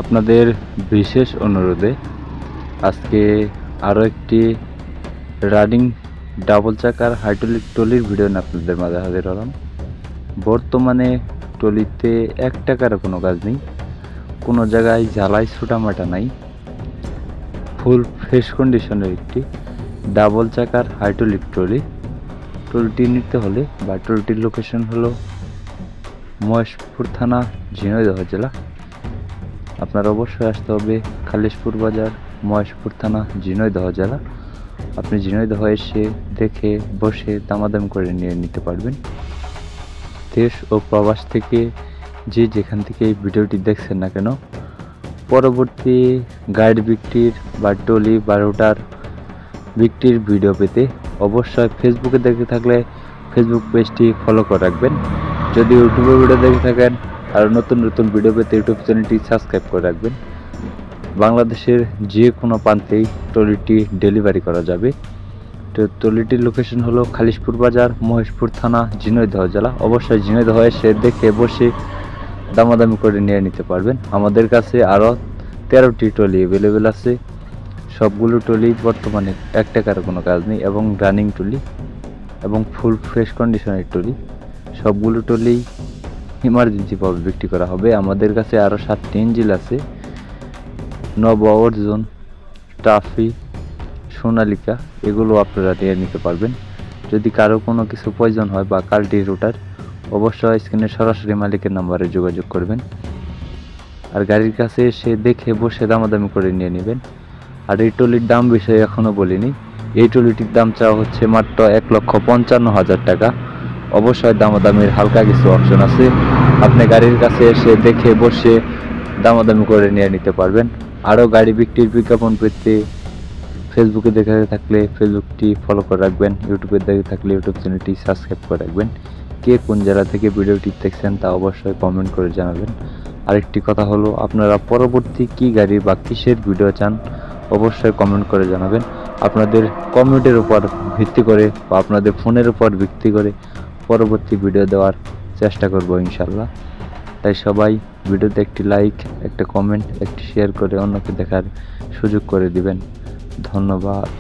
আপনাদের বিশেষ অনুরোধে আজকে আরও একটি রানিং ডাবল চাকার হাইড্রোলিক ট্রলির ভিডিও নিয়ে আপনাদের মাঝে হাজির হলাম। বর্তমানে ট্রলিতে 1 টাকারও কোনো কাজ নেই, কোনো জায়গায় ঝালাই ছোটামাটা নাই। ফুল ফ্রেশ কন্ডিশনের একটি ডাবল চাকার হাইড্রোলিক ট্রলি। ট্রলিটি নিতে হলে বা ট্রলিটির লোকেশন হলো মহেশপুর থানা, ঝিনাইদহ জেলা। আপনার অবশ্যই আসতে হবে খালিশপুর বাজার, মহেশপুর থানা, ঝিনাইদহ জেলা। আপনি ঝিনাইদহ এসে দেখে বসে দামাদাম করে নিয়ে নিতে পারবেন। দেশ ও প্রবাস থেকে যে যেখান থেকে এই ভিডিওটি দেখছেন না কেন, পরবর্তী গাড়ি বিক্রির বা ট্রলি বা রোটার বিক্রির ভিডিও পেতে অবশ্যই ফেসবুকে দেখে থাকলে ফেসবুক পেজটি ফলো করে রাখবেন। যদি ইউটিউবে ভিডিও দেখে থাকেন আর নতুন নতুন ভিডিও পেতে ইউটিউব চ্যানেলটি সাবস্ক্রাইব করে রাখবেন। বাংলাদেশের যে কোনো প্রান্তেই ট্রলিটি ডেলিভারি করা যাবে। তো ট্রলিটির লোকেশন হলো খালিশপুর বাজার, মহেশপুর থানা, ঝিনাইদহ জেলা। অবশ্যই ঝিনাইদহ এসে দেখে বসে দামাদামি করে নিয়ে নিতে পারবেন। আমাদের কাছে আরও 13টি ট্রলি অ্যাভেলেবেল আছে। সবগুলো ট্রলি বর্তমানে 1 টাকার কোনো কাজ নেই এবং রানিং ট্রলি এবং ফুল ফ্রেশ কন্ডিশনের ট্রলি। সবগুলো ট্রলি ইমার্জেন্সি পাবে বিক্রি করা হবে। আমাদের কাছে আরও 7টি ইঞ্জিল আছে, নবা, অর্জুন, টাফি, সোনালিকা, এগুলো আপনারা নিয়ে নিতে পারবেন। যদি কারো কোনো কিছু প্রয়োজন হয় বা কাল্টি রুটার, অবশ্যই স্ক্রিনে সরাসরি মালিকের নাম্বারে যোগাযোগ করবেন। আর গাড়ির কাছে এসে দেখে বসে দামাদামি করে নিয়ে নেবেন। আর এই ট্রলির দাম বিষয়ে এখনও বলিনি। এই ট্রলিটির দাম চাওয়া হচ্ছে মাত্র 1,55,000 টাকা। অবশ্যই দামাদামির হালকা কিছু অপশন আছে। আপনি গাড়ির কাছে এসে দেখে বসে দামাদামি করে নিয়ে নিতে পারবেন। আরও গাড়ি বিক্রির বিজ্ঞাপন পেতে ফেসবুকে দেখে থাকলে ফেসবুকটি ফলো করে রাখবেন, ইউটিউবে দেখে থাকলে ইউটিউব চ্যানেলটি সাবস্ক্রাইব করে রাখবেন। কে কোন জেলা থেকে ভিডিওটি দেখছেন তা অবশ্যই কমেন্ট করে জানাবেন। আরেকটি কথা হলো, আপনারা পরবর্তী কী গাড়ি বা কিসের ভিডিও চান অবশ্যই কমেন্ট করে জানাবেন। আপনাদের কমেন্টের উপর ভিত্তি করে বা আপনাদের ফোনের উপর ভিত্তি করে পরবর্তী ভিডিও দেওয়ার চেষ্টা করব ইনশাল্লাহ। তাই সবাই ভিডিওতে একটি লাইক, একটা কমেন্ট, একটি শেয়ার করে অন্যকে দেখার সুযোগ করে দিবেন। ধন্যবাদ।